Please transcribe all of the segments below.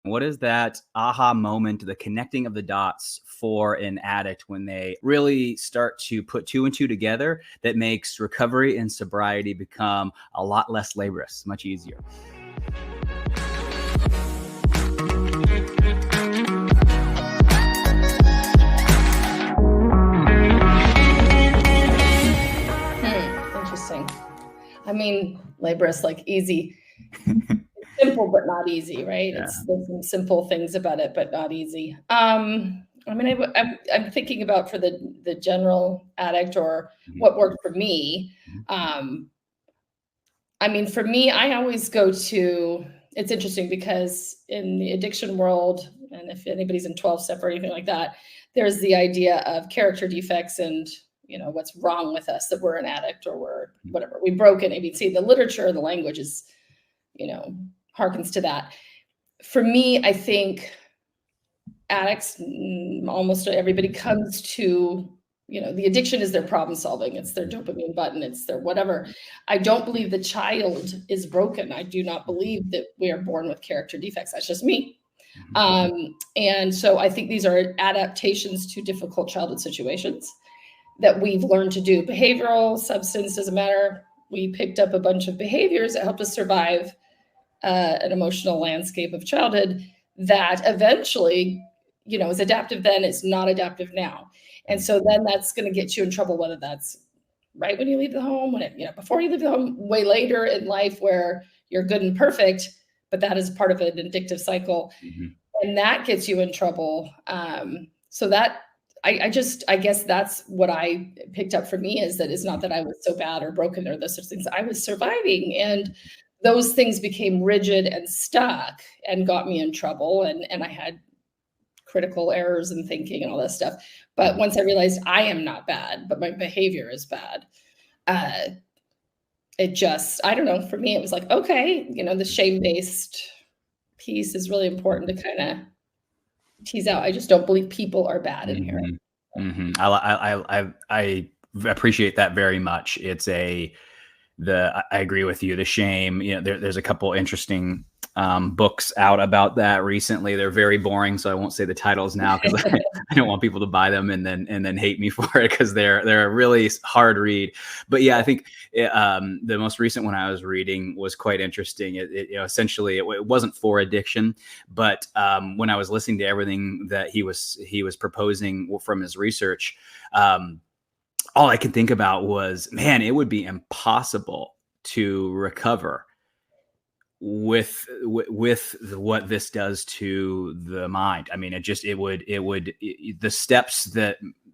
What is that aha moment, the connecting of the dots for an addict when they really start to put two and two together that makes recovery and sobriety become a lot less laborious, much easier? Interesting. I mean, laborious, like easy. Simple, but not easy, right? Yeah. There's some simple things about it, but not easy. I mean, I'm thinking about for the general addict or what worked for me. I mean, for me, I always go to, it's interesting because in the addiction world, and if anybody's in 12-step or anything like that, there's the idea of character defects and, you know, what's wrong with us, that we're an addict or we're whatever, we broke an ABC. The literature, the language is, you know, harkens to that. For me, I think addicts, almost everybody comes to, you know, the addiction is their problem solving. It's their dopamine button. It's their whatever. I don't believe the child is broken. I do not believe that we are born with character defects. That's just me. And so I think these are adaptations to difficult childhood situations that we've learned to do. Behavioral, substance, doesn't matter. We picked up a bunch of behaviors that helped us survive an emotional landscape of childhood that eventually, you know, is adaptive then, it's not adaptive now. And so then that's going to get you in trouble, whether that's right when you leave the home, when it, you know, before you leave the home, way later in life where you're good and perfect, but that is part of an addictive cycle. And that gets you in trouble. So that, I guess that's what I picked up for me, is that it's not that I was so bad or broken or those sorts of things. I was surviving, and those things became rigid and stuck and got me in trouble. And I had critical errors in thinking and all that stuff. But once I realized I am not bad, but my behavior is bad, it just, I don't know, for me, it was like, okay, you know, the shame-based piece is really important to kind of tease out. I just don't believe people are bad in here. I appreciate that very much. It's I agree with you. The shame, you know, there's a couple interesting books out about that recently. They're very boring, so I won't say the titles now because I don't want people to buy them and then hate me for it, because they're a really hard read. But yeah, I think the most recent one I was reading was quite interesting. You know, essentially it wasn't for addiction, but when I was listening to everything that he was proposing from his research, all I could think about was, man, it would be impossible to recover with what this does to the mind. I mean, it would the steps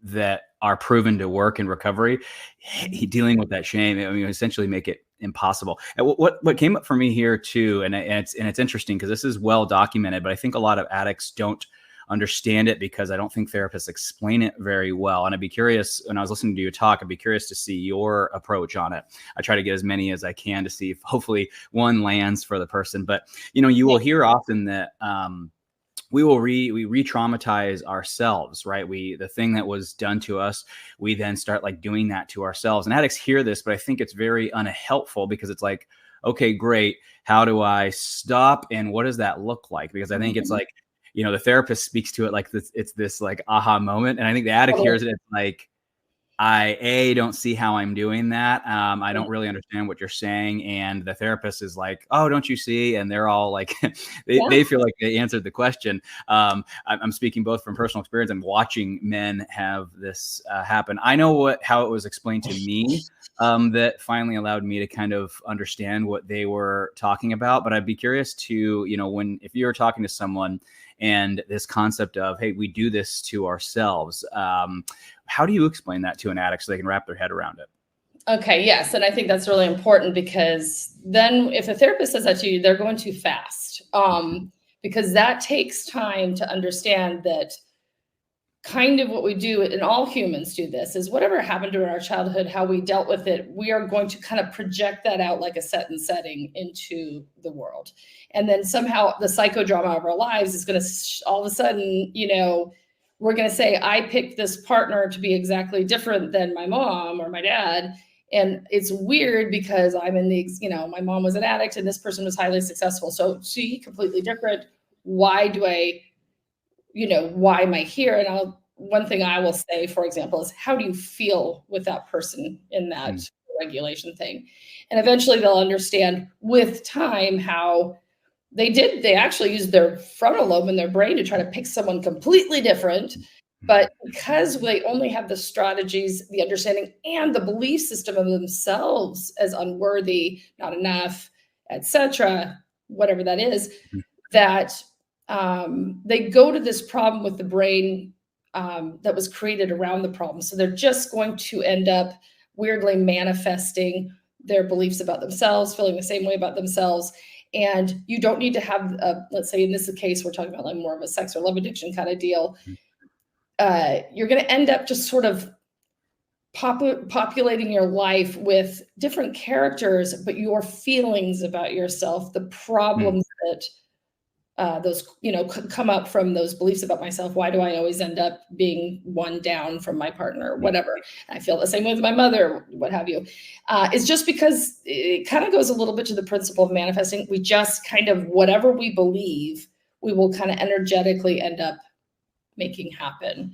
that are proven to work in recovery, dealing with that shame, I mean, essentially make it impossible. And what came up for me here too, and it's interesting because this is well documented, but I think a lot of addicts don't understand it because I don't think therapists explain it very well. And I'd be curious, when I was listening to you talk, I'd be curious to see your approach on it. I try to get as many as I can to see if hopefully one lands for the person. But, you know, you will hear often that we re-traumatize ourselves, right? The thing that was done to us, we then start like doing that to ourselves. And addicts hear this, but I think it's very unhelpful because it's like, okay, great. How do I stop? And what does that look like? Because I think it's like, you know, the therapist speaks to it like this, it's this like aha moment. And I think the addict hears it, it's like, I don't see how I'm doing that. I don't really understand what you're saying. And the therapist is like, oh, don't you see? And they're all like, they feel like they answered the question. I'm speaking both from personal experience and watching men have this happen. I know how it was explained to me that finally allowed me to kind of understand what they were talking about. But I'd be curious to, you know, if you're talking to someone and this concept of, hey, we do this to ourselves, how do you explain that to an addict so they can wrap their head around it? Okay, yes. And I think that's really important, because then if a therapist says that to you, they're going too fast, because that takes time to understand that kind of what we do, and all humans do this, is whatever happened during our childhood, how we dealt with it, we are going to kind of project that out like a set and setting into the world. And then somehow the psychodrama of our lives is going to all of a sudden, you know, we're going to say, I picked this partner to be exactly different than my mom or my dad. And it's weird because I'm in the, you know, my mom was an addict and this person was highly successful. So she completely different. why do I, why am I here? And one thing I will say, for example, is how do you feel with that person in that regulation thing? And eventually they'll understand with time how they actually used their frontal lobe in their brain to try to pick someone completely different. But because they only have the strategies, the understanding, and the belief system of themselves as unworthy, not enough, etc., whatever that is, that they go to this problem with the brain that was created around the problem. So they're just going to end up weirdly manifesting their beliefs about themselves, feeling the same way about themselves. And you don't need to have, let's say in this case, we're talking about like more of a sex or love addiction kind of deal. You're going to end up just sort of populating your life with different characters, but your feelings about yourself, the problems that those, come up from those beliefs about myself. Why do I always end up being one down from my partner, or whatever? I feel the same way with my mother, what have you. It's just because it kind of goes a little bit to the principle of manifesting. We just kind of, whatever we believe, we will kind of energetically end up making happen.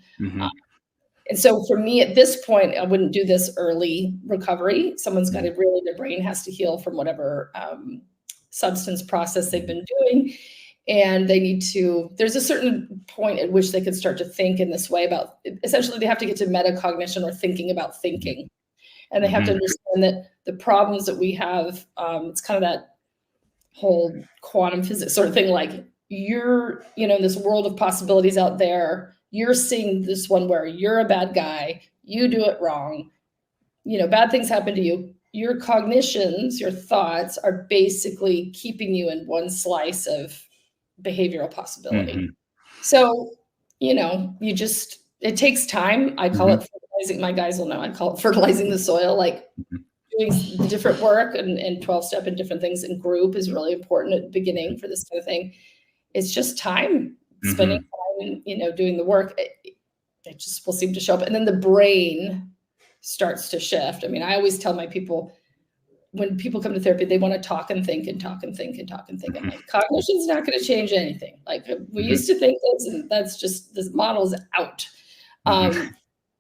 And so for me at this point, I wouldn't do this early recovery. Someone's got to really, their brain has to heal from whatever substance process they've been doing. And they need to, there's a certain point at which they can start to think in this way about, essentially they have to get to metacognition, or thinking about thinking. And they have to understand that the problems that we have, it's kind of that whole quantum physics sort of thing, like you're, in this world of possibilities out there, you're seeing this one where you're a bad guy, you do it wrong, bad things happen to you. Your cognitions, your thoughts are basically keeping you in one slice of behavioral possibility. So, it takes time. I call it fertilizing. My guys will know. I call it fertilizing the soil, like doing different work and 12-step and different things in group is really important at the beginning for this kind of thing. It's just time, spending time, doing the work. It just will seem to show up. And then the brain starts to shift. I mean, I always tell my people, when people come to therapy, they want to talk and think and talk and think and talk and think. I'm like, cognition's not going to change anything. Like we used to think this, and that's just, this model's out.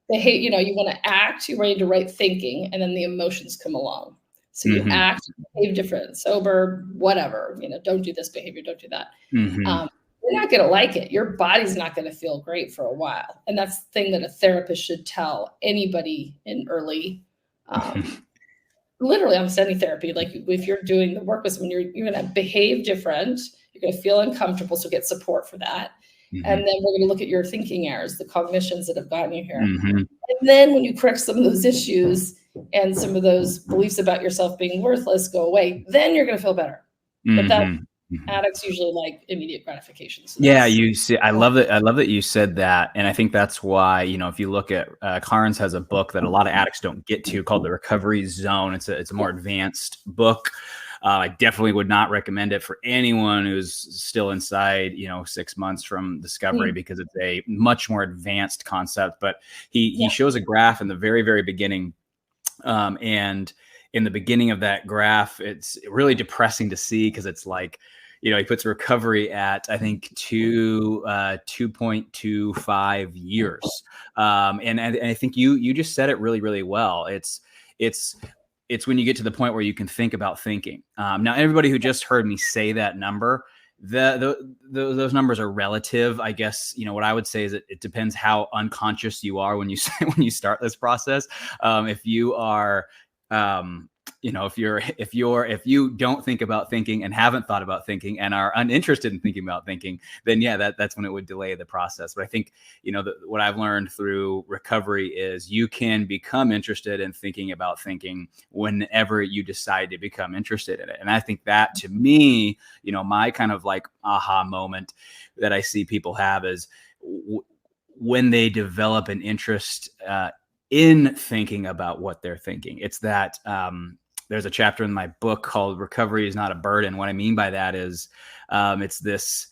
They hate, you want to act, you're ready to right thinking, and then the emotions come along. So you act, behave different, sober, whatever, don't do this behavior, don't do that. You're not going to like it. Your body's not going to feel great for a while. And that's the thing that a therapist should tell anybody in early, literally almost any therapy. Like if you're doing the work with someone, you're going to behave different. You're going to feel uncomfortable. So get support for that. And then we're going to look at your thinking errors, the cognitions that have gotten you here. And then when you correct some of those issues and some of those beliefs about yourself being worthless go away, then you're going to feel better. But that addicts usually like immediate gratification. So you see, I love that you said that. And I think that's why, if you look at, Carnes has a book that a lot of addicts don't get to called The Recovery Zone. It's a more advanced book. I definitely would not recommend it for anyone who's still inside, 6 months from discovery, because it's a much more advanced concept. But he shows a graph in the very, very beginning. And in the beginning of that graph, it's really depressing to see, because it's like, he puts recovery at, I think, 2.25 years. And I think you just said it really, really well. It's when you get to the point where you can think about thinking. Now, everybody who just heard me say that number, those numbers are relative. I guess, what I would say is it depends how unconscious you are when you start this process. If you are, if you don't think about thinking and haven't thought about thinking and are uninterested in thinking about thinking, then that's when it would delay the process. But I think, what I've learned through recovery is you can become interested in thinking about thinking whenever you decide to become interested in it. And I think that, to me, my kind of like aha moment that I see people have is when they develop an interest in thinking about what they're thinking. It's that there's a chapter in my book called Recovery is Not a Burden. What I mean by that is it's this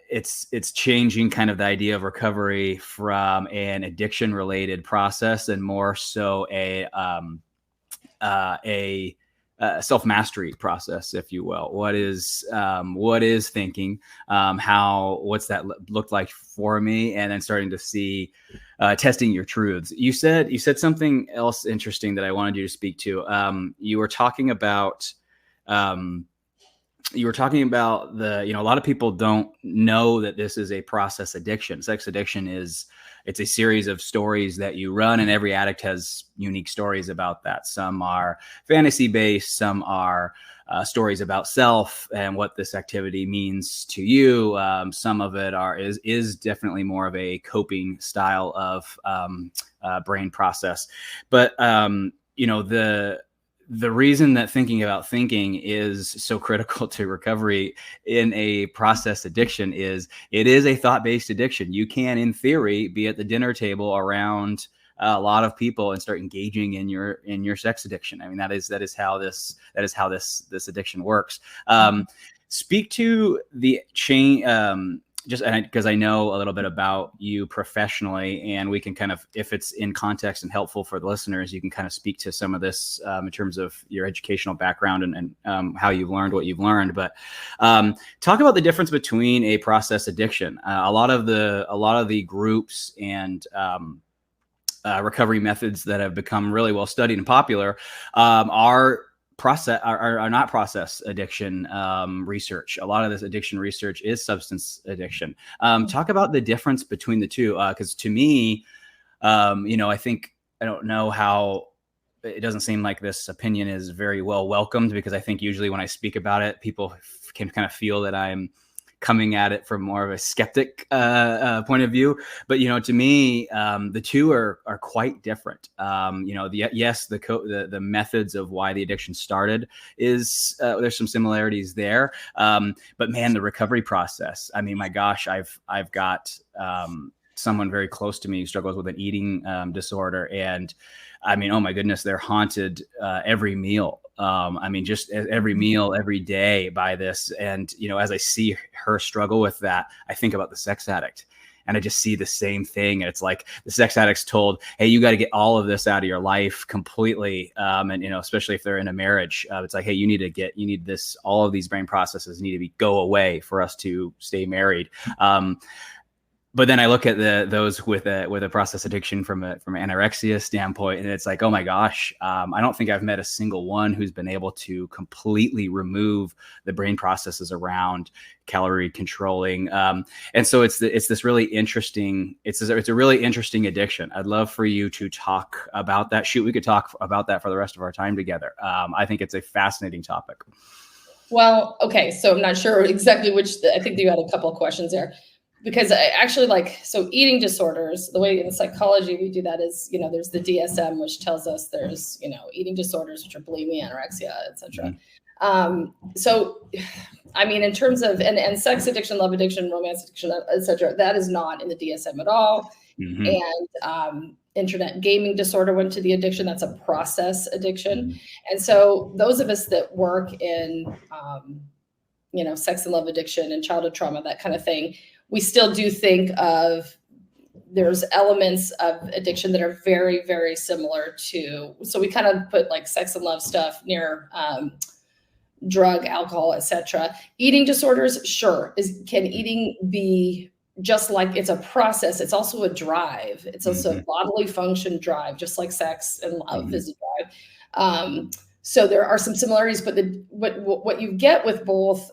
it's changing kind of the idea of recovery from an addiction related process and more so a self-mastery process, if you will. What is thinking? What's that looked like for me? And then starting to see, testing your truths. You said something else interesting that I wanted you to speak to. You were talking about, a lot of people don't know that this is a process addiction. Sex addiction it's a series of stories that you run, and every addict has unique stories about that. Some are fantasy based, some are stories about self and what this activity means to you. Some of it is definitely more of a coping style of brain process. But the reason that thinking about thinking is so critical to recovery in a process addiction is it is a thought-based addiction. You can, in theory, be at the dinner table around a lot of people and start engaging in your sex addiction. I mean, that is how this addiction works. Speak to the chain. Just because I know a little bit about you professionally, and we can kind of, if it's in context and helpful for the listeners, you can kind of speak to some of this in terms of your educational background and how you've learned what you've learned. But talk about the difference between a process addiction. A lot of the groups and recovery methods that have become really well studied and popular are not process addiction research. A lot of this addiction research is substance addiction. Talk about the difference between the two, because to me, I think, I don't know how, it doesn't seem like this opinion is very well welcomed, because I think usually when I speak about it, people can kind of feel that I'm coming at it from more of a skeptic point of view. But, to me, the two are quite different. The methods of why the addiction started is there's some similarities there. But man, the recovery process, I mean, my gosh, I've got someone very close to me who struggles with an eating disorder. And I mean, oh my goodness, they're haunted every meal. Just every meal, every day by this. And, as I see her struggle with that, I think about the sex addict, and I just see the same thing. And it's like the sex addict's told, hey, you got to get all of this out of your life completely. Especially if they're in a marriage, it's like, hey, you need this, all of these brain processes need to go away for us to stay married. But then I look at those with a process addiction from an anorexia standpoint, and it's like, oh my gosh, I don't think I've met a single one who's been able to completely remove the brain processes around calorie controlling. And so it's this really interesting, it's a really interesting addiction. I'd love for you to talk about that. Shoot, we could talk about that for the rest of our time together. I think it's a fascinating topic. Well, okay, so I'm not sure exactly I think you had a couple of questions there. Because I actually so eating disorders, the way in psychology we do that is, there's the DSM, which tells us there's, eating disorders, which are bulimia, anorexia, etc. So, I mean, in terms of, and sex addiction, love addiction, romance addiction, etc., that is not in the DSM at all. Mm-hmm. And internet gaming disorder went to the addiction. That's a process addiction. Mm-hmm. And so those of us that work in, sex and love addiction and childhood trauma, that kind of thing, we still do think of, there's elements of addiction that are very, very similar to, so we kind of put like sex and love stuff near drug, alcohol, etc. Eating disorders, sure. Can eating be just like, it's a process, it's also a drive. It's also a bodily function drive, just like sex and love is a drive. So there are some similarities, but what you get with both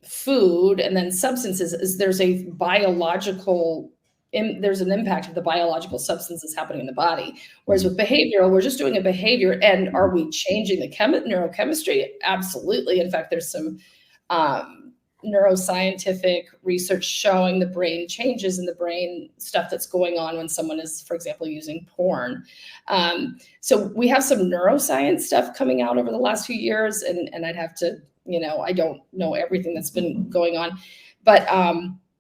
food and then substances is there's a biological, there's an impact of the biological substances happening in the body. Whereas with behavioral, we're just doing a behavior. And are we changing the neurochemistry? Absolutely. In fact, there's some neuroscientific research showing the brain changes in the brain stuff that's going on when someone is, for example, using porn. So we have some neuroscience stuff coming out over the last few years, and I'd have to, I don't know everything that's been going on, but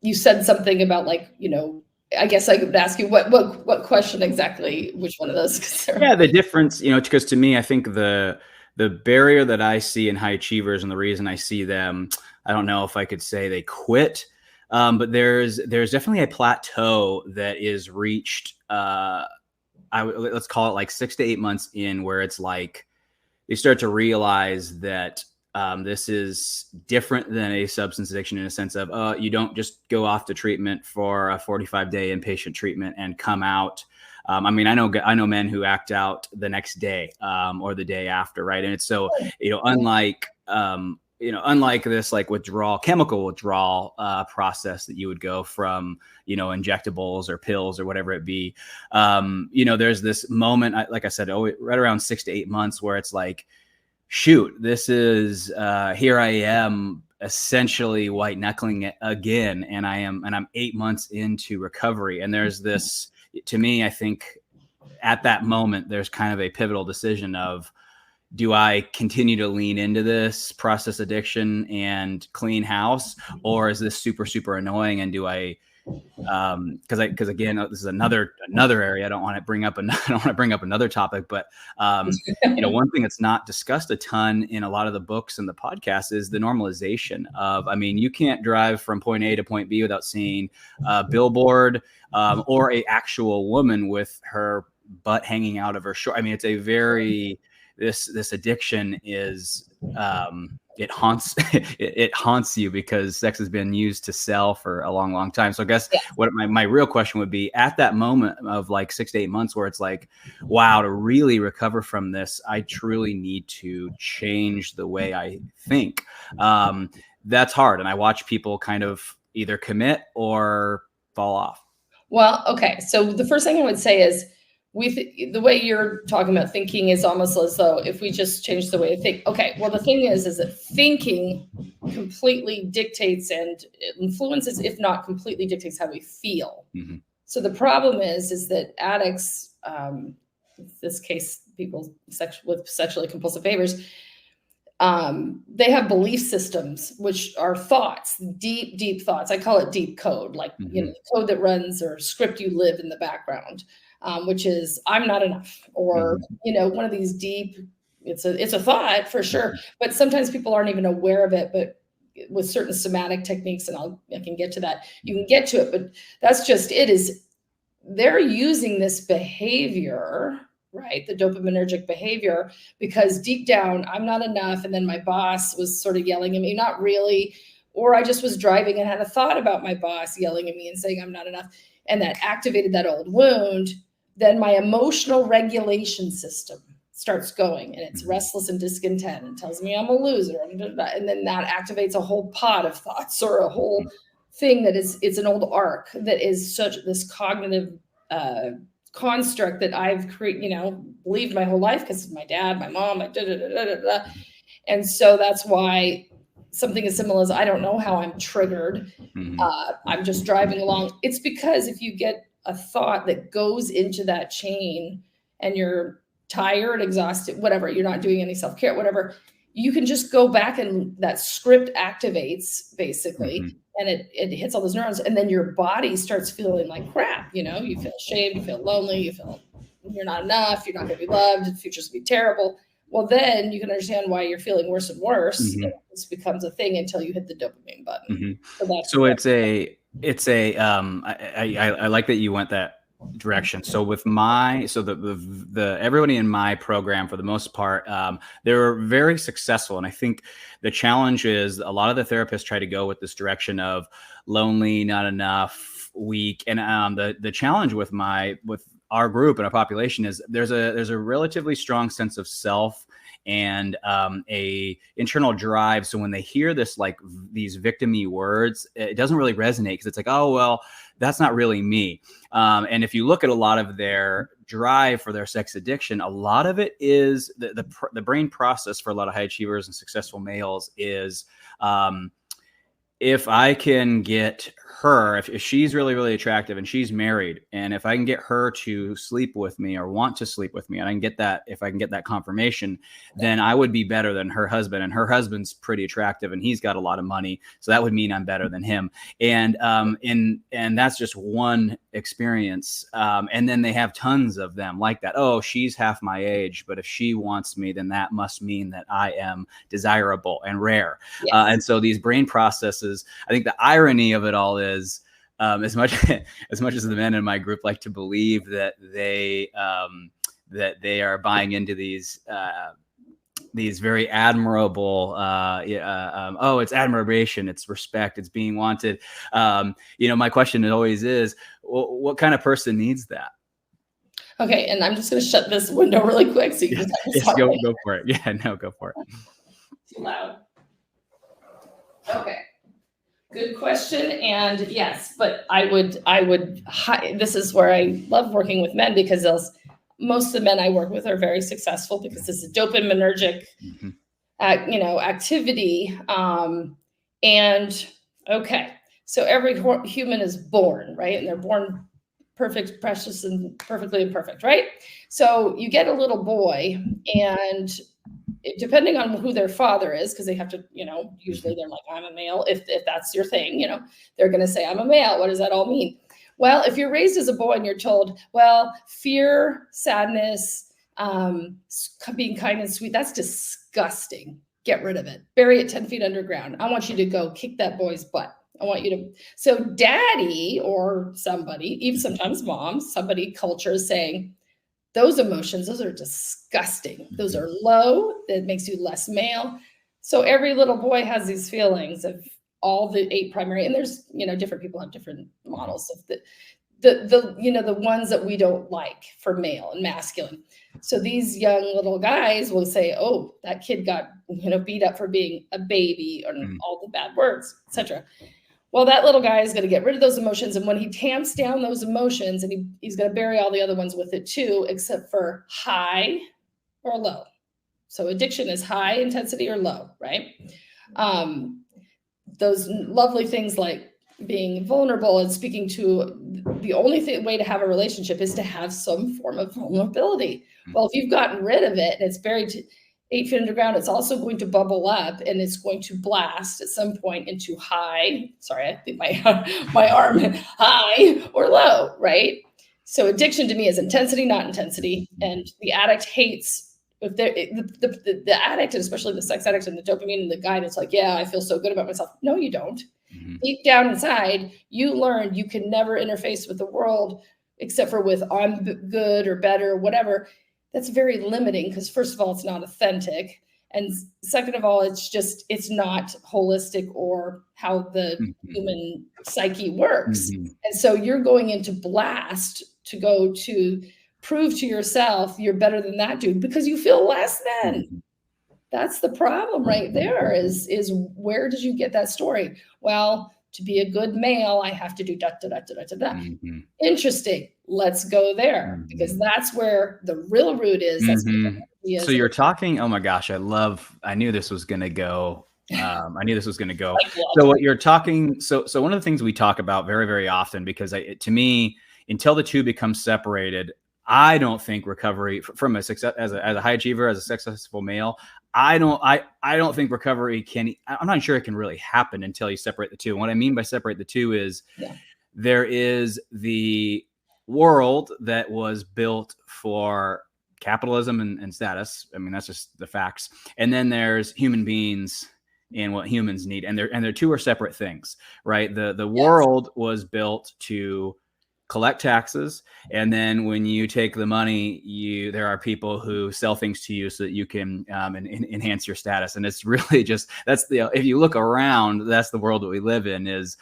you said something about I guess I could ask you what question exactly, which one of those? Yeah, the difference, because to me, I think the barrier that I see in high achievers, and the reason I see them, I don't know if I could say they quit, but there's definitely a plateau that is reached. Let's call it like 6 to 8 months in, where it's like start to realize that this is different than a substance addiction in a sense of you don't just go off to treatment for a 45-day inpatient treatment and come out. I mean, I know men who act out the next day or the day after, right? And it's so, unlike this like chemical withdrawal process that you would go from, injectables or pills or whatever it be. There's this moment, like I said, right around 6 to 8 months where it's like, shoot, this is here I am essentially white knuckling it again. And I'm 8 months into recovery. And there's this, to me, I think at that moment, there's kind of a pivotal decision of, do I continue to lean into this process addiction and clean house, or is this super, super annoying? And do I, because again, this is another area. I don't want to bring up another topic, but one thing that's not discussed a ton in a lot of the books and the podcasts is the normalization of, I mean, you can't drive from point A to point B without seeing a billboard or a actual woman with her butt hanging out of her short. I mean, it's a very, this addiction is, it haunts you because sex has been used to sell for a long, long time. So I guess what my real question would be, at that moment of like 6 to 8 months where it's like, wow, to really recover from this, I truly need to change the way I think. That's hard. And I watch people kind of either commit or fall off. Well, okay. So the first thing I would say is, the way you're talking about thinking is almost as though if we just change the way to think. Okay, well, the thing is that thinking completely dictates and influences, if not completely dictates, how we feel. Mm-hmm. So the problem is that addicts, in this case, people with sexually compulsive behaviors, they have belief systems, which are thoughts, deep, deep thoughts. I call it deep code, like, the code that runs or script you live in the background. Which is, I'm not enough, or, one of these deep, it's a thought for sure, but sometimes people aren't even aware of it, but with certain somatic techniques, and I can get to that, you can get to it, but that's just, they're using this behavior, right? The dopaminergic behavior, because deep down, I'm not enough. And then my boss was sort of yelling at me, not really, or I just was driving and had a thought about my boss yelling at me and saying I'm not enough. And that activated that old wound. Then my emotional regulation system starts going, and it's restless and discontent and tells me I'm a loser. And then that activates a whole pot of thoughts or a whole thing it's an old arc that is such this cognitive construct that I've believed my whole life because of my dad, my mom, and so that's why something as simple as I don't know how I'm triggered. I'm just driving along. It's because if you get a thought that goes into that chain and you're tired, exhausted, whatever, you're not doing any self-care, whatever, you can just go back and that script activates basically, and it hits all those neurons, and then your body starts feeling like crap. You feel ashamed, you feel lonely, you feel you're not enough, you're not going to be loved, the future's going to be terrible. Well, then you can understand why you're feeling worse and worse. And this becomes a thing until you hit the dopamine button. I like that you went that direction. So with the everybody in my program, for the most part, they're very successful. And I think the challenge is a lot of the therapists try to go with this direction of lonely, not enough, weak. And the challenge with our group and our population is there's a relatively strong sense of self and a internal drive. So when they hear this, like these victim-y words, it doesn't really resonate because it's like, oh, well, that's not really me. And if you look at a lot of their drive for their sex addiction, a lot of it is the brain process for a lot of high achievers and successful males is, if I can get her, if she's really, really attractive and she's married, and if I can get her to sleep with me or want to sleep with me, and if I can get that confirmation, then I would be better than her husband. And her husband's pretty attractive and he's got a lot of money. So that would mean I'm better than him. And that's just one experience. And then they have tons of them like that. Oh, she's half my age, but if she wants me, then that must mean that I am desirable and rare. Yes. And so these brain processes, I think the irony of it all is, as much as the men in my group like to believe that they are buying into these these very admirable, oh, it's admiration, it's respect, it's being wanted. My question always is, what kind of person needs that? Okay, and I'm just going to shut this window really quick so you can Yes, go for it. Yeah, no, go for it. Too loud. Okay. Good question. And yes, but I would, this is where I love working with men, because most of the men I work with are very successful, because this is dopaminergic, activity. And okay, so every human is born, right? And they're born perfect, precious, and perfectly imperfect, right? So you get a little boy, and depending on who their father is, because they have to, usually they're like, I'm a male. If that's your thing, they're going to say, I'm a male. What does that all mean? Well, if you're raised as a boy and you're told, well, fear, sadness, being kind and sweet, that's disgusting. Get rid of it. Bury it 10 feet underground. I want you to go kick that boy's butt. I want you to. So daddy or somebody, even sometimes mom, culture is saying, those emotions, those are disgusting. Those are low. That makes you less male. So every little boy has these feelings of all the 8 primary, and there's, different people have different models of the ones that we don't like for male and masculine. So these young little guys will say, oh, that kid got, beat up for being a baby, or all the bad words, etc. Well, that little guy is going to get rid of those emotions. And when he tamps down those emotions, and he's going to bury all the other ones with it too, except for high or low. So addiction is high intensity or low, right? Those lovely things like being vulnerable and speaking to, the only way to have a relationship is to have some form of vulnerability. Well, if you've gotten rid of it and it's buried 8 feet underground, it's also going to bubble up, and it's going to blast at some point into high. Sorry, I think my arm, high or low, right? So addiction to me is intensity, not intensity. And the addict hates, if the addict, and especially the sex addict and the dopamine and the guy that's like, yeah, I feel so good about myself. No, you don't. Deep down inside, you learned you can never interface with the world except for with I'm good or better, whatever. That's very limiting, because first of all, it's not authentic. And second of all, it's not holistic or how the human psyche works. And so you're going into blast to go to prove to yourself you're better than that dude, because you feel less than. That's the problem right there, is where did you get that story? Well, to be a good male, I have to do da, da, da, da, da, da. Interesting. Let's go there, because that's where the real root is. That's So you're talking, oh my gosh, I knew this was going to go. So what you're talking, so one of the things we talk about very, very often, because to me, until the two become separated, I don't think recovery from a success as a high achiever, as a successful male, I don't think recovery I'm not sure it can really happen until you separate the two. And what I mean by separate the two is there is the world that was built for capitalism and status. I mean, that's just the facts. And then there's human beings and what humans need. And they're two are separate things, right? The world was built to collect taxes, and then when you take the money, there are people who sell things to you so that you can enhance your status. And it's really just, if you look around, that's the world that we live in. Is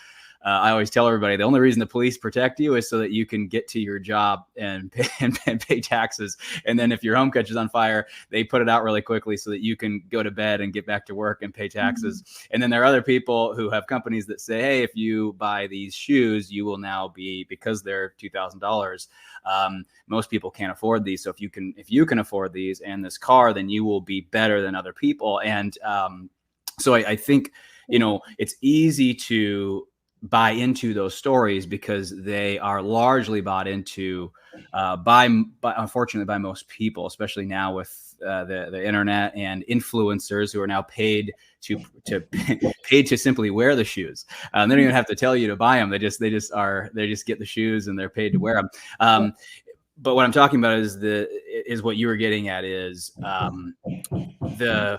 I always tell everybody, the only reason the police protect you is so that you can get to your job and pay taxes. And then if your home catches on fire, they put it out really quickly so that you can go to bed and get back to work and pay taxes. And then there are other people who have companies that say, hey, if you buy these shoes, you will now be, because they're $2,000. Most people can't afford these. So if you can afford these and this car, then you will be better than other people. And so I think, it's easy to buy into those stories because they are largely bought into unfortunately by most people, especially now with the internet and influencers who are now paid to simply wear the shoes. They don't even have to tell you to buy them. They just get the shoes and they're paid to wear them. But what I'm talking about is what you were getting at is there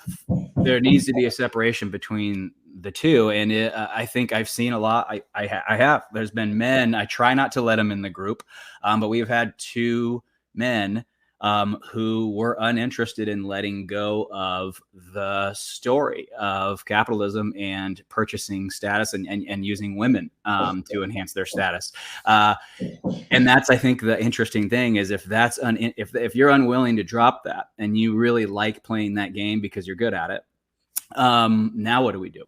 needs to be a separation between the two. And I think I've seen a lot. I have. There's been men. I try not to let them in the group, but we've had 2 men who were uninterested in letting go of the story of capitalism and purchasing status and using women to enhance their status. And that's, I think, the interesting thing is if you're unwilling to drop that and you really like playing that game because you're good at it, now what do we do?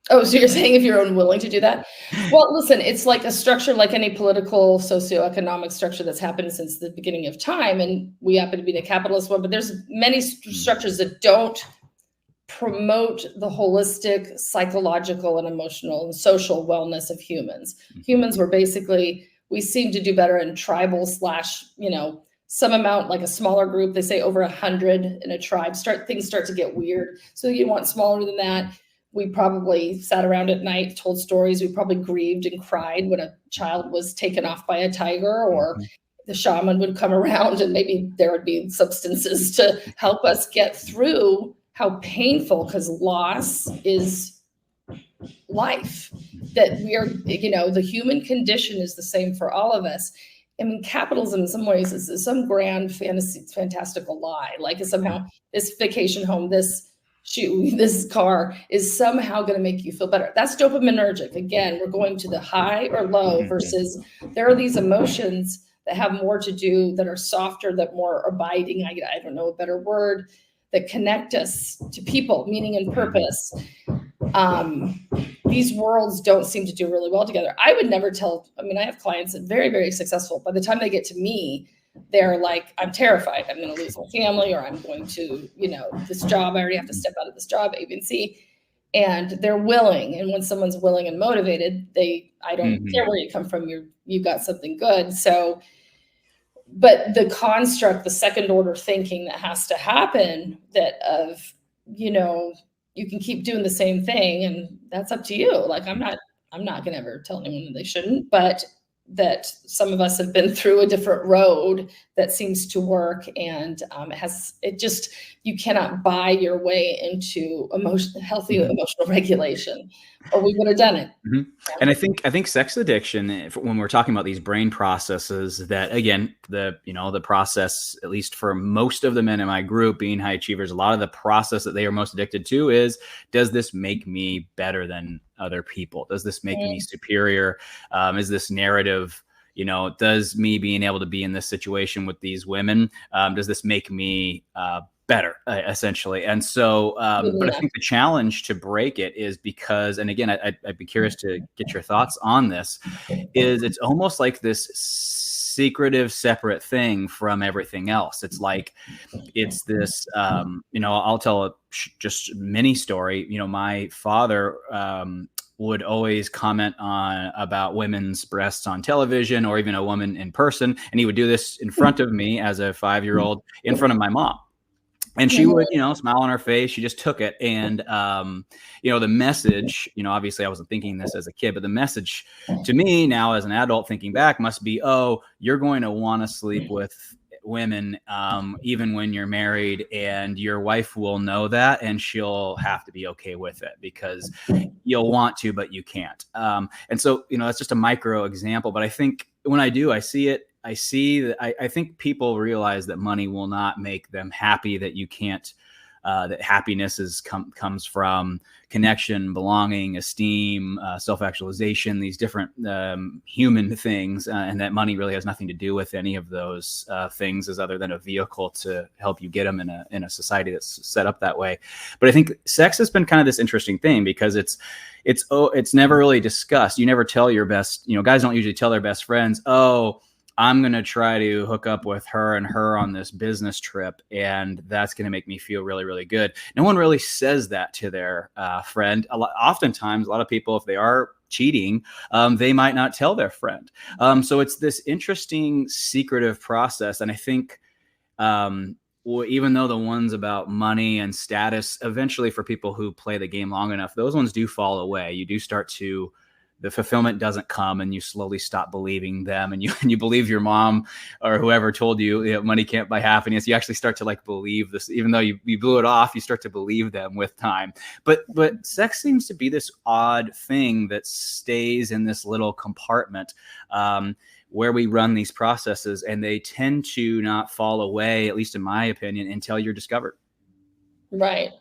Oh, so you're saying if you're unwilling to do that? Well, listen, it's like a structure, like any political, socioeconomic structure that's happened since the beginning of time. And we happen to be the capitalist one, but there's many structures that don't promote the holistic psychological and emotional and social wellness of humans. Humans were basically, we seem to do better in tribal / some amount, like a smaller group. They say over 100 in a tribe. Things start to get weird. So you want smaller than that. We probably sat around at night, told stories. We probably grieved and cried when a child was taken off by a tiger, or the shaman would come around and maybe there would be substances to help us get through how painful, because loss is life, that we are, the human condition is the same for all of us. I mean, capitalism in some ways is some grand fantastical lie, like somehow this vacation home, this shoe, this car is somehow going to make you feel better. That's dopaminergic. Again, we're going to the high or low versus there are these emotions that have more to do, that are softer, that more abiding. I don't know a better word, that connect us to people, meaning and purpose. These worlds don't seem to do really well together. I would never tell, I have clients that are very, very successful. By the time they get to me, they're like, I'm terrified. I'm going to lose my family, or I'm going to, this job, I already have to step out of this job, A, B, and C. And they're willing. And when someone's willing and motivated, I don't care where you come from, you got something good. So, but the construct, the second order thinking that has to happen, that of, you can keep doing the same thing, and that's up to you. Like, I'm not going to ever tell anyone that they shouldn't, but that some of us have been through a different road that seems to work, and you cannot buy your way into healthy emotional regulation, or we would have done it. And I think sex addiction, when we're talking about these brain processes, that again, the process, at least for most of the men in my group being high achievers, a lot of the process that they are most addicted to is, does this make me better than other people? Does this make me superior? Is this narrative, does me being able to be in this situation with these women, does this make me better, essentially? And so, but I think the challenge to break it is because, and again, I'd be curious to get your thoughts on this, is it's almost like this secretive, separate thing from everything else. It's like, it's this, I'll tell just mini story. My father, would always comment about women's breasts on television, or even a woman in person. And he would do this in front of me as a 5-year-old, in front of my mom. And she would, smile on her face. She just took it. And, the message, obviously I wasn't thinking this as a kid, but the message to me now as an adult thinking back must be, oh, you're going to want to sleep with women, even when you're married, and your wife will know that, and she'll have to be okay with it because you'll want to, but you can't. And so, that's just a micro example, but I think when I see it, I see that I think people realize that money will not make them happy, that you can't, that happiness comes from connection, belonging, esteem, self-actualization, these different human things, and that money really has nothing to do with any of those things, as other than a vehicle to help you get them in a society that's set up that way. But I think sex has been kind of this interesting thing because it's never really discussed. You never tell your best, guys don't usually tell their best friends, oh, I'm going to try to hook up with her and her on this business trip, and that's going to make me feel really, really good. No one really says that to their friend. Oftentimes, a lot of people, if they are cheating, they might not tell their friend. So it's this interesting secretive process. And I think even though the ones about money and status, eventually for people who play the game long enough, those ones do fall away. You do start to the fulfillment doesn't come, and you slowly stop believing them, and you believe your mom or whoever told you, money can't buy happiness. You actually start to like believe this, even though you blew it off, you start to believe them with time. But sex seems to be this odd thing that stays in this little compartment where we run these processes, and they tend to not fall away, at least in my opinion, until you're discovered. Right.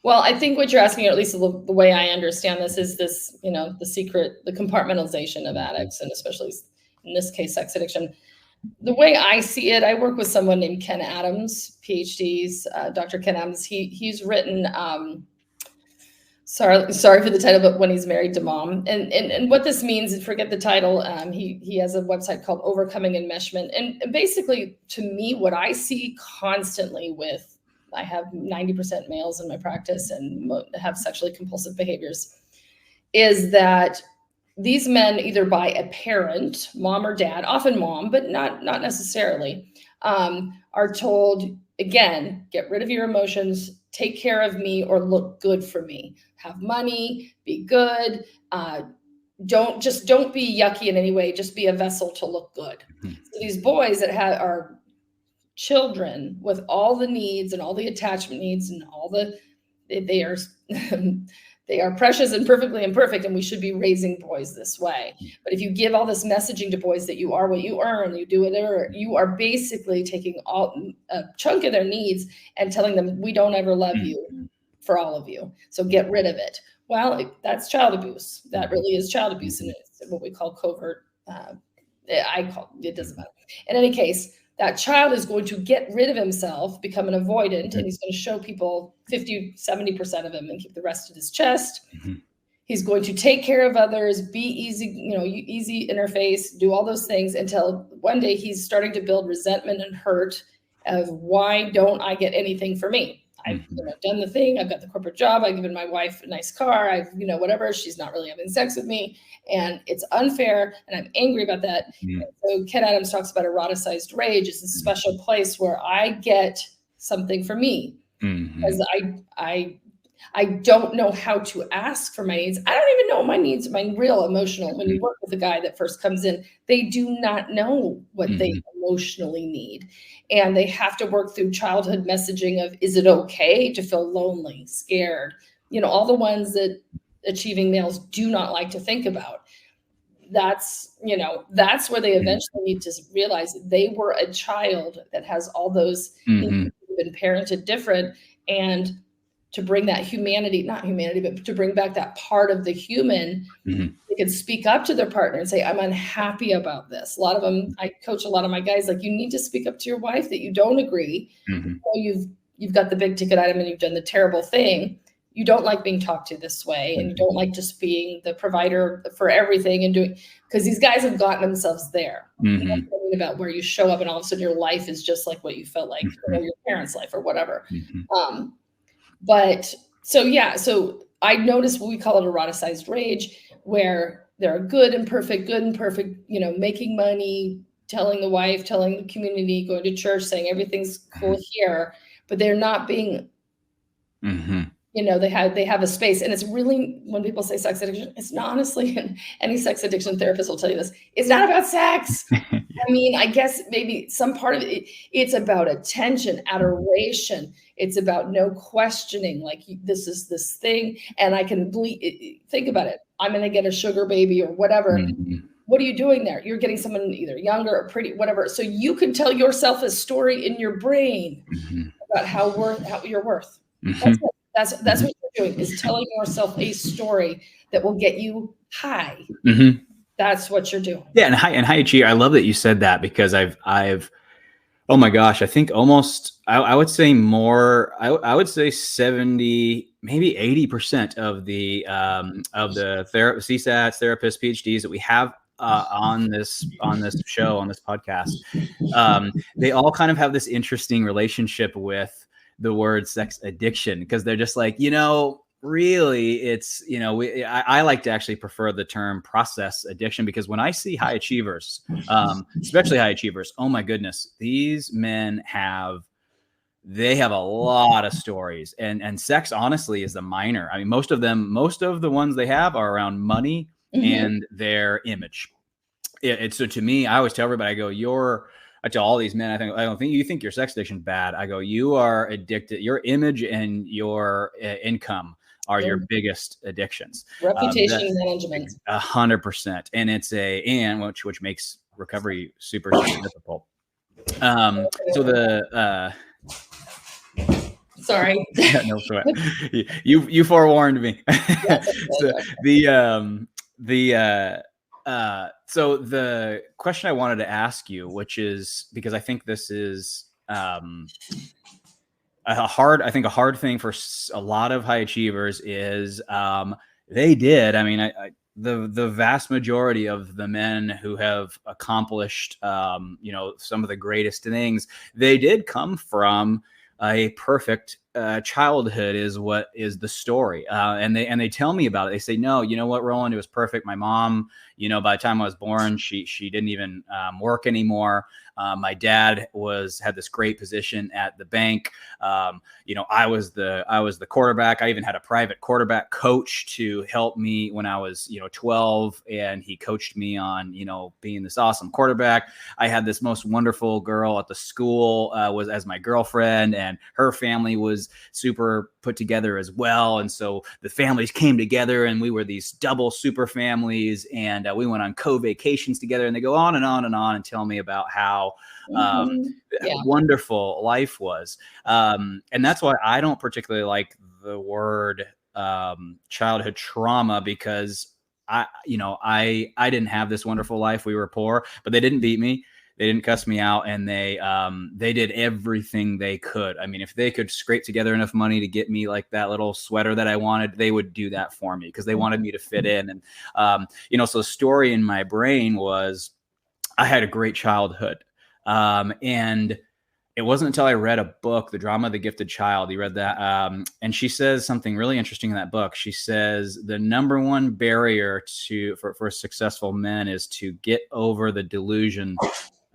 Well, I think what you're asking, or at least the way I understand this, is this, the secret, the compartmentalization of addicts, and especially in this case, sex addiction. The way I see it, I work with someone named Ken Adams, PhDs, Dr. Ken Adams. He's written, sorry for the title, but When He's Married to Mom. And what this means, forget the title. He has a website called Overcoming Enmeshment. And basically, to me, what I see constantly with, I have 90% males in my practice and have sexually compulsive behaviors, is that these men, either by a parent, mom or dad, often mom, but not necessarily, are told, again, get rid of your emotions, take care of me, or look good for me. Have money, be good. Don't be yucky in any way. Just be a vessel to look good. So these boys that are children with all the needs and all the attachment needs and they are precious and perfectly imperfect, and we should be raising boys this way. But if you give all this messaging to boys that you are what you earn, you do whatever, you are basically taking a chunk of their needs and telling them, we don't ever love you for all of you, so get rid of it. Well, that's child abuse. That really is child abuse, and it's what we call covert. It doesn't matter. In any case, that child is going to get rid of himself, become an avoidant, and he's going to show people 50, 70% of him and keep the rest in his chest. He's going to take care of others, be easy, easy interface, do all those things until one day he's starting to build resentment and hurt of, why don't I get anything for me? I've done the thing. I've got the corporate job. I've given my wife a nice car. I've, whatever. She's not really having sex with me. And it's unfair. And I'm angry about that. So Ken Adams talks about eroticized rage. It's a special place where I get something for me. Because I don't know how to ask for my needs. I don't even know my needs, my real emotional. When you work with a guy that first comes in, they do not know what they emotionally need. And they have to work through childhood messaging of, is it okay to feel lonely, scared? All the ones that achieving males do not like to think about. That's where they eventually need to realize they were a child that has all those needs, been parented different, and to bring that not humanity, but to bring back that part of the human, they can speak up to their partner and say, I'm unhappy about this. A lot of them, I coach a lot of my guys, like, you need to speak up to your wife that you don't agree. You've got the big ticket item and you've done the terrible thing. You don't like being talked to this way, and you don't like just being the provider for everything and doing, because these guys have gotten themselves there. About where you show up and all of a sudden your life is just like what you felt like, your parents' life or whatever. But so I noticed what we call it eroticized rage, where they're good and perfect, making money, telling the wife, telling the community, going to church, saying everything's cool here, but they're not being, they have a space. And it's really, when people say sex addiction, it's not, honestly, and any sex addiction therapist will tell you this, it's not about sex. I mean, I guess maybe some part of it, it's about attention, adoration. It's about no questioning, like, this is this thing, and I can think about it. I'm going to get a sugar baby or whatever. What are you doing there? You're getting someone either younger or pretty, whatever. So you can tell yourself a story in your brain about how you're worth. That's what you're doing, is telling yourself a story that will get you high. That's what you're doing. Yeah, and high achiever. I love that you said that, because I've oh my gosh, I think almost, I would say more, I would say 70, maybe 80% of the CSATs, therapists, PhDs that we have on this show, on this podcast, they all kind of have this interesting relationship with the word sex addiction, because they're just like, really, it's, I like to actually prefer the term process addiction, because when I see high achievers, especially high achievers, oh my goodness, these men they have a lot of stories, and sex honestly is the minor. I mean, most of the ones they have are around money and their image. So to me, I always tell everybody, I tell all these men, I don't think you think your sex addiction bad. I go, you are addicted. Your image and your income are your biggest addictions. Reputation management. 100%. And it's which makes recovery super, super difficult. Sorry. No sweat. You forewarned me. So the question I wanted to ask you, which is because I think this is a hard thing for a lot of high achievers is the vast majority of the men who have accomplished some of the greatest things, they did come from a perfect childhood is what is the story. And they tell me about it. They say, no, you know what, Roland, it was perfect. My mom, by the time I was born, she didn't even work anymore. My dad had this great position at the bank. I was the quarterback. I even had a private quarterback coach to help me when I was, 12, and he coached me on, being this awesome quarterback. I had this most wonderful girl at the school was as my girlfriend, and her family was super put together as well. And so the families came together, and we were these double super families, and we went on co-vacations together, and they go on and on and on and tell me about how wonderful life was. And that's why I don't particularly like the word childhood trauma, because I didn't have this wonderful life. We were poor, but they didn't beat me. They didn't cuss me out, and they did everything they could. I mean, if they could scrape together enough money to get me like that little sweater that I wanted, they would do that for me because they wanted me to fit in. And so the story in my brain was I had a great childhood. And it wasn't until I read a book, The Drama of the Gifted Child. You read that? And she says something really interesting in that book. She says the number one barrier for successful men is to get over the delusion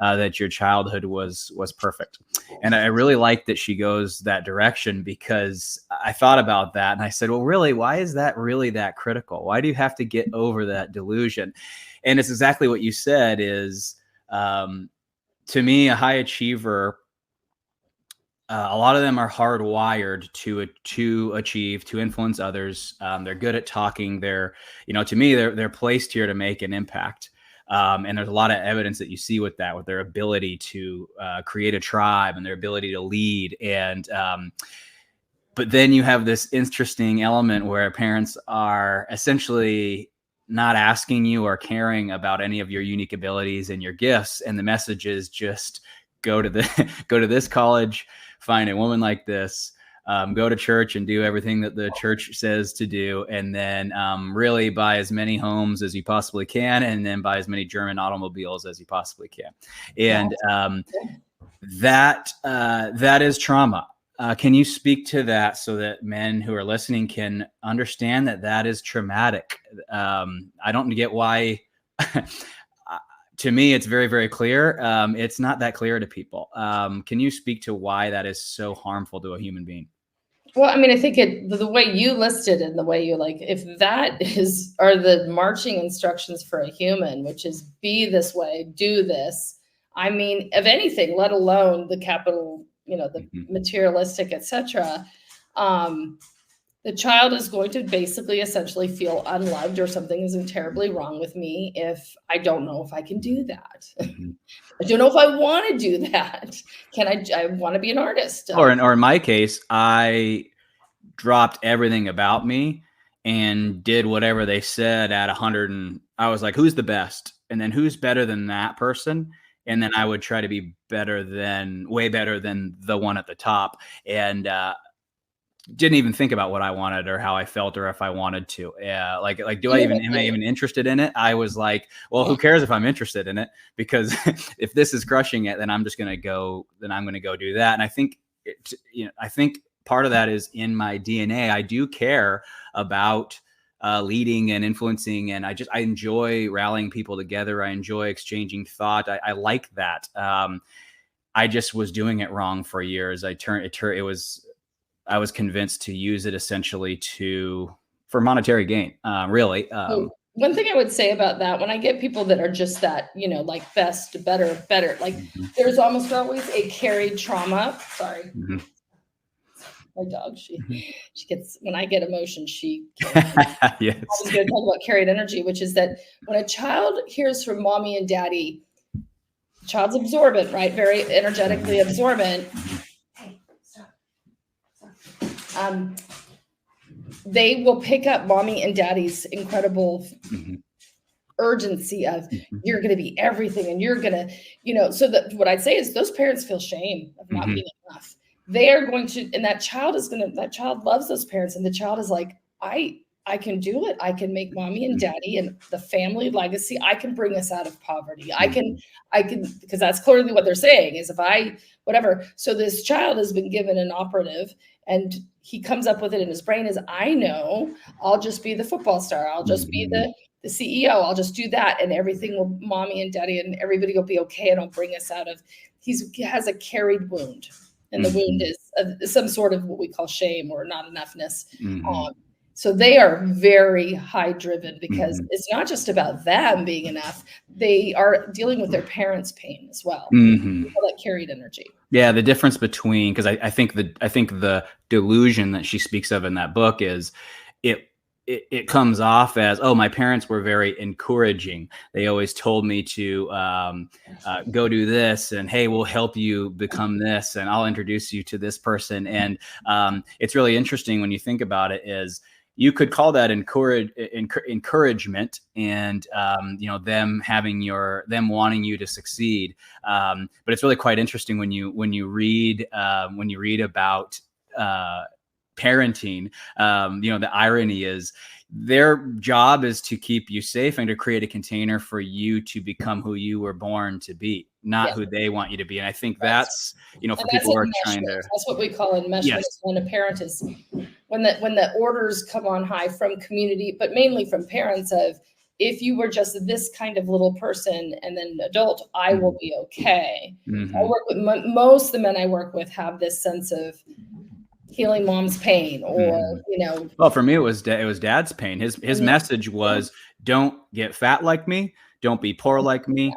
that your childhood was perfect. And I really like that she goes that direction, because I thought about that and I said, well, really, why is that really that critical? Why do you have to get over that delusion? And it's exactly what you said is, to me, a high achiever, a lot of them are hardwired to achieve, to influence others. They're good at talking. To me, they're placed here to make an impact. And there's a lot of evidence that you see with that, with their ability to create a tribe and their ability to lead. And but then you have this interesting element where parents are essentially not asking you or caring about any of your unique abilities and your gifts. And the message is just go to this college, find a woman like this, go to church and do everything that the church says to do. And then really buy as many homes as you possibly can. And then buy as many German automobiles as you possibly can. And that is trauma. Can you speak to that so that men who are listening can understand that is traumatic? I don't get why. To me, it's very, very clear. It's not that clear to people. Can you speak to why that is so harmful to a human being? Well, I mean, I think the way you listed and the way you if that are the marching instructions for a human, which is be this way, do this. I mean, of anything, let alone the capital, the materialistic, etc. The child is going to basically essentially feel unloved, or something isn't terribly wrong with me if I don't know if I can do that. I don't know if I want to do that. I want to be an artist. Or in my case, I dropped everything about me and did whatever they said at 100. And I was like, who's the best? And then who's better than that person? And then I would try to be way better than the one at the top. And, didn't even think about what I wanted or how I felt or if I wanted to. Yeah, am I even interested in it? I was like, well, who cares if I'm interested in it? Because if this is crushing it, then I'm going to go do that. And I think I think part of that is in my DNA. I do care about leading and influencing, and I enjoy rallying people together. I enjoy exchanging thought. I like that. I just was doing it wrong for years. I was convinced to use it essentially for monetary gain, really. one thing I would say about that, when I get people that are just that, like best, better, like there's almost always a carried trauma. Sorry. My dog, she gets, when I get emotion, she can't. Yes. I was going to talk about carried energy, which is that when a child hears from mommy and daddy, the child's absorbent, right? Very energetically absorbent. They will pick up mommy and daddy's incredible urgency of you're going to be everything, and you're going to, so that what I'd say is those parents feel shame of not being enough. They are going to, and that child loves those parents, and the child is like, I can do it. I can make mommy and daddy and the family legacy. I can bring us out of poverty. I can, because that's clearly what they're saying is whatever. So this child has been given an operative, and he comes up with it in his brain is, I know I'll just be the football star. I'll just be the CEO. I'll just do that, and everything will, mommy and daddy and everybody will be okay, and I'll bring us out of, he has a carried wound, and the wound is some sort of what we call shame or not enoughness. So they are very high driven because it's not just about them being enough. They are dealing with their parents' pain as well. That carried energy. Yeah, the difference between, because I think the delusion that she speaks of in that book is it comes off as, oh, my parents were very encouraging. They always told me to go do this, and hey, we'll help you become this, and I'll introduce you to this person. And it's really interesting when you think about it is, you could call that encouragement and, them wanting you to succeed. But it's really quite interesting when you read about parenting, the irony is their job is to keep you safe and to create a container for you to become who you were born to be, not who they want you to be. And I think that's, for people who are trying to, that's what we call enmeshment. When a parent is, when the orders come on high from community, but mainly from parents of, if you were just this kind of little person and then adult, I will be okay. I work with most of the men I work with have this sense of healing mom's pain, or well, for me it was dad's pain. His message was, don't get fat like me, don't be poor like me,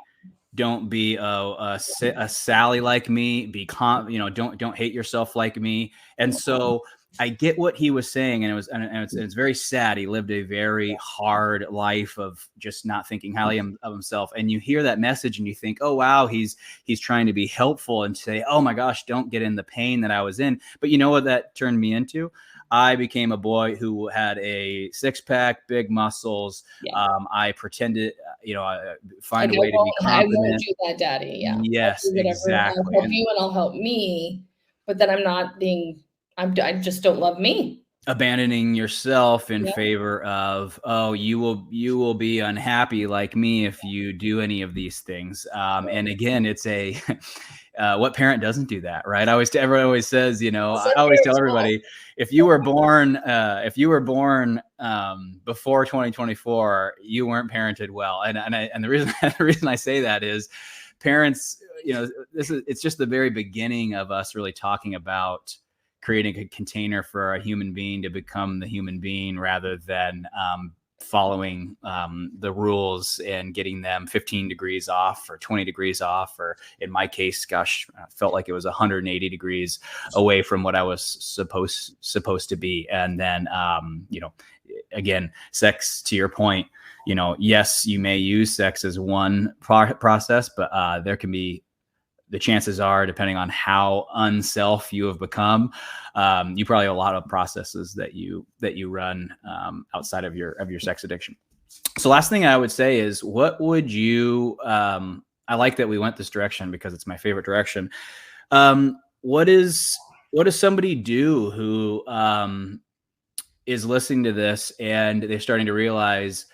don't be a Sally like me, don't hate yourself like me. And so I get what he was saying, and it's very sad. He lived a very hard life of just not thinking highly of himself. And you hear that message and you think, oh wow, he's trying to be helpful and say, oh my gosh, don't get in the pain that I was in. But you know what that turned me into? I became a boy who had a six-pack, big muscles. I pretended, find a way to be confident. I won't do that, daddy. Yeah. Yes, exactly. I'll help you and I'll help me, but then I'm not being. I just don't love me. Abandoning yourself in favor of, oh, you will be unhappy like me if you do any of these things. And again, it's a what parent doesn't do that, right? Everyone always says, I always tell everybody, if you were born before 2024, you weren't parented well. And the reason I say that is, parents, it's just the very beginning of us really talking about creating a container for a human being to become the human being, rather than following the rules and getting them 15 degrees off or 20 degrees off, or in my case, gosh, I felt like it was 180 degrees away from what I was supposed to be. And then, again, sex, to your point, yes, you may use sex as one process, but there can be, the chances are, depending on how unself you have become, you probably have a lot of processes that you run outside of your sex addiction. So last thing I would say is, what would you, I like that we went this direction because it's my favorite direction. What does somebody do who is listening to this and they're starting to realize,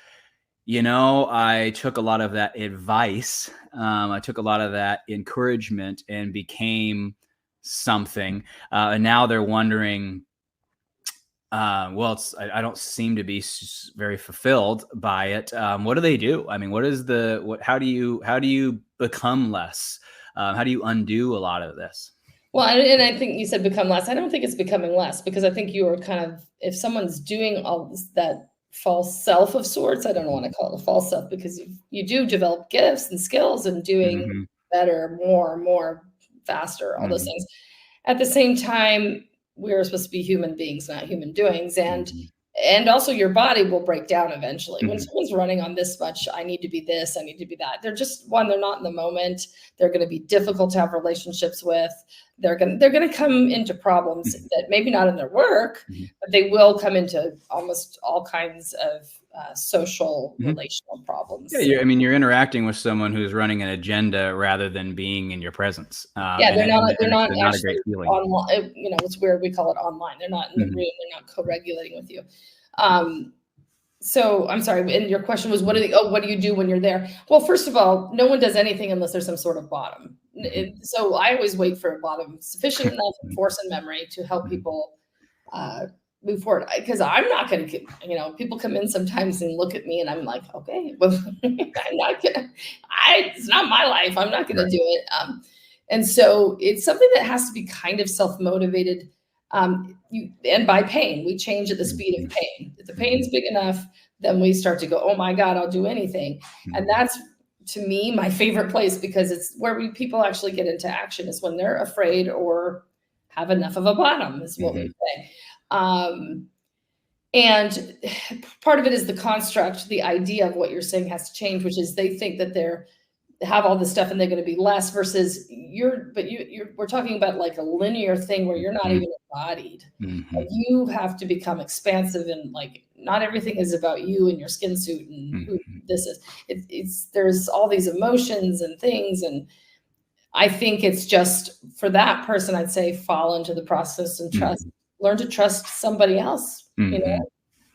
I took a lot of that advice. I took a lot of that encouragement and became something. And now they're wondering, I don't seem to be very fulfilled by it. What do they do? I mean, how do you become less? How do you undo a lot of this? Well, and I think you said become less. I don't think it's becoming less, because I think you are kind of, if someone's doing all that false self of sorts. I don't want to call it a false self, because you do develop gifts and skills and doing Mm-hmm. better, more, faster, all those Mm-hmm. things. At the same time, we're supposed to be human beings, not human doings. And also your body will break down eventually. When Mm-hmm. someone's running on this much, I need to be this, I need to be that. They're just, one, they're not in the moment. They're going to be difficult to have relationships with. They're going to come into problems that maybe not in their work, Mm-hmm. but they will come into almost all kinds of social, Mm-hmm. relational problems. Yeah, I mean, you're interacting with someone who's running an agenda rather than being in your presence. Yeah, they're not. They're not it's not a actually great feeling. online. You know, it's weird. We call it online. They're not in the Mm-hmm. room. They're not co-regulating with you. So I'm sorry. And your question was, what do you do when you're there? Well, first of all, no one does anything unless there's some sort of bottom. So I always wait for a bottom sufficient enough force and memory to help people move forward. Because I'm not going to, you know, people come in sometimes and look at me and I'm like, okay, well, I'm not gonna, it's not my life. I'm not going to do it. And so it's something that has to be kind of self-motivated. And by pain, we change at the speed of pain. If the pain's big enough, then we start to go, oh my God, I'll do anything. And that's, to me, my favorite place, because it's where people actually get into action, is when they're afraid or have enough of a bottom, is what we say. And part of it is the construct, the idea of what you're saying has to change, which is they think that they have all this stuff and they're going to be less, versus we're talking about like a linear thing where you're not even embodied. Like you have to become expansive, and like not everything is about you and your skin suit and who this is. There's all these emotions and things, and I think it's just for that person, I'd say fall into the process and trust. Learn to trust somebody else. You know,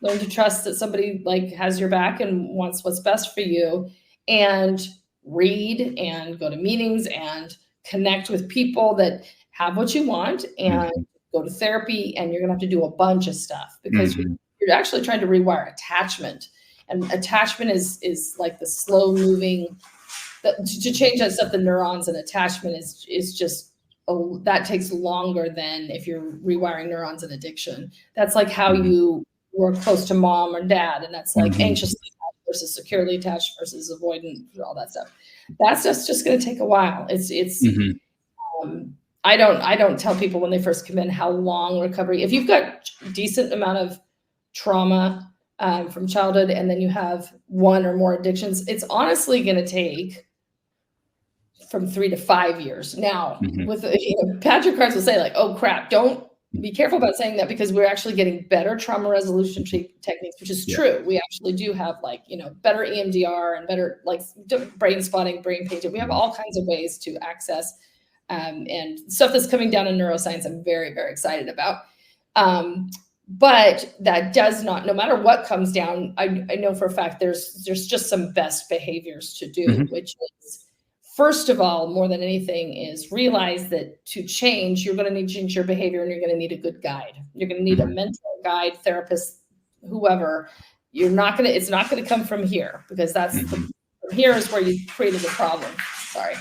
learn to trust that somebody like has your back and wants what's best for you, and read and go to meetings and connect with people that have what you want, and go to therapy. And you're gonna have to do a bunch of stuff, because you're actually trying to rewire attachment, and attachment is like the slow moving, to change that stuff, the neurons, and attachment is just, that takes longer than if you're rewiring neurons in addiction. That's like how you were close to mom or dad, and that's like anxiously attached versus securely attached versus avoidant, all that stuff. That's just going to take a while. I don't tell people when they first come in how long recovery. If you've got decent amount of trauma from childhood, and then you have one or more addictions, it's honestly going to take from 3 to 5 years. Now, with Patrick Carnes will say like, "Oh crap, don't be careful about saying that," because we're actually getting better trauma resolution techniques, which is true. We actually do have like, better EMDR and better like brain spotting, brain paging. We have all kinds of ways to access and stuff that's coming down in neuroscience. I'm very, very excited about. But that does not, no matter what comes down, I know for a fact there's just some best behaviors to do, which is, first of all, more than anything, is realize that to change, you're going to need to change your behavior, and you're going to need a good guide. You're going to need a mentor, guide, therapist, whoever. It's not going to come from here, because that's from here is where you created the problem. Sorry.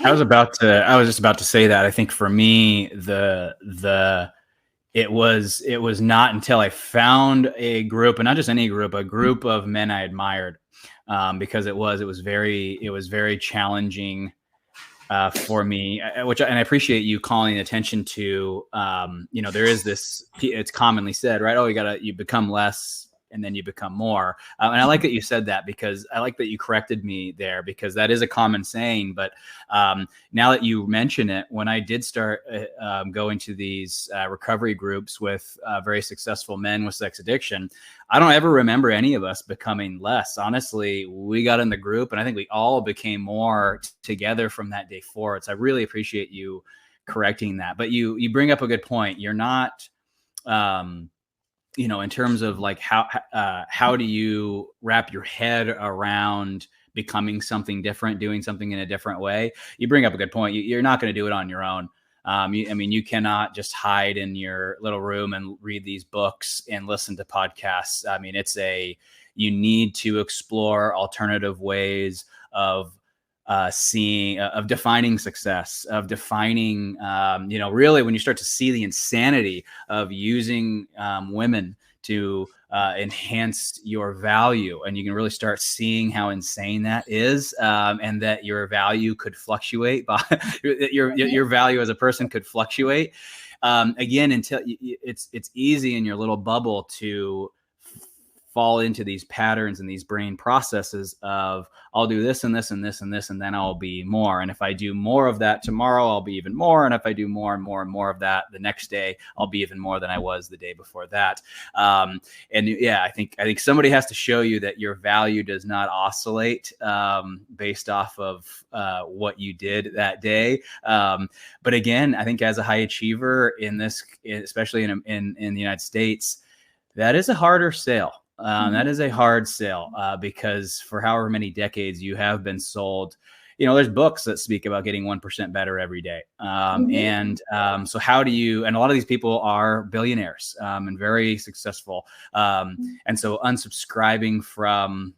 I was just about to say that. I think for me, it was not until I found a group, and not just any group, a group of men I admired. Because it was very challenging for me, and I appreciate you calling attention to. There is this. It's commonly said, right? Oh, you become less, and then you become more. And I like that you said that, because I like that you corrected me there, because that is a common saying. But now that you mention it, when I did start going to these recovery groups with very successful men with sex addiction, I don't ever remember any of us becoming less. Honestly, we got in the group, and I think we all became more together from that day forward. So I really appreciate you correcting that. But you bring up a good point. You're not, in terms of like how do you wrap your head around becoming something different, doing something in a different way? You bring up a good point. You're not going to do it on your own. You cannot just hide in your little room and read these books and listen to podcasts. You need to explore alternative ways of defining success, of defining, really when you start to see the insanity of using women to enhance your value, and you can really start seeing how insane that is, and that your value could fluctuate. Your value as a person could fluctuate. Again, until it's easy in your little bubble to fall into these patterns and these brain processes of, I'll do this and this and this and this, and then I'll be more. And if I do more of that tomorrow, I'll be even more. And if I do more and more and more of that the next day, I'll be even more than I was the day before that. And yeah, I think somebody has to show you that your value does not oscillate based off of what you did that day. But again, I think as a high achiever in this, especially in the United States, that is a harder sell. That is a hard sell because for however many decades you have been sold, there's books that speak about getting 1% better every day. So how do you, and a lot of these people are billionaires and very successful. And so unsubscribing from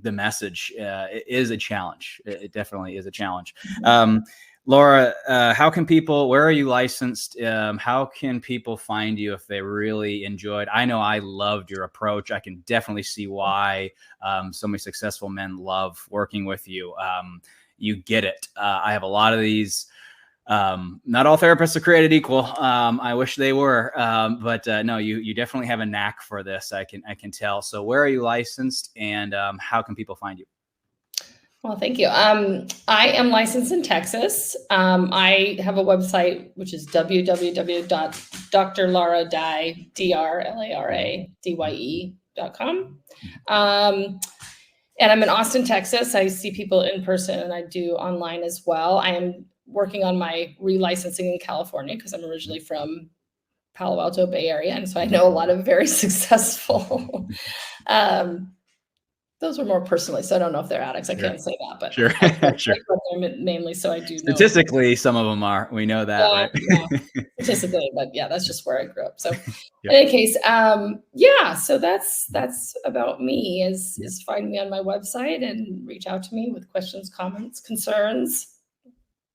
the message is a challenge. It definitely is a challenge. Lara, where are you licensed? How can people find you if they really enjoyed? I know I loved your approach. I can definitely see why so many successful men love working with you. You get it. I have a lot of these. Not all therapists are created equal. I wish they were, but no, you definitely have a knack for this. I can tell. So where are you licensed, and how can people find you? Well, thank you. I am licensed in Texas. I have a website, which is www.drlaradye.com. And I'm in Austin, Texas. I see people in person, and I do online as well. I am working on my relicensing in California because I'm originally from Palo Alto Bay Area. And so I know a lot of very successful those were more personally, so I don't know if they're addicts. I can't say that, but sure. Mainly, so I do know. Statistically, some of them are. We know that, right? Yeah, statistically, but yeah, that's just where I grew up. So, in any case, so that's about me. Is find me on my website and reach out to me with questions, comments, concerns,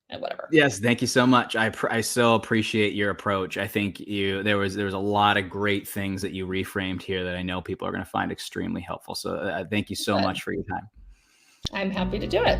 and whatever. Yes, thank you so much. I so appreciate your approach. I think there was a lot of great things that you reframed here that I know people are going to find extremely helpful. So thank you so much for your time. I'm happy to do it.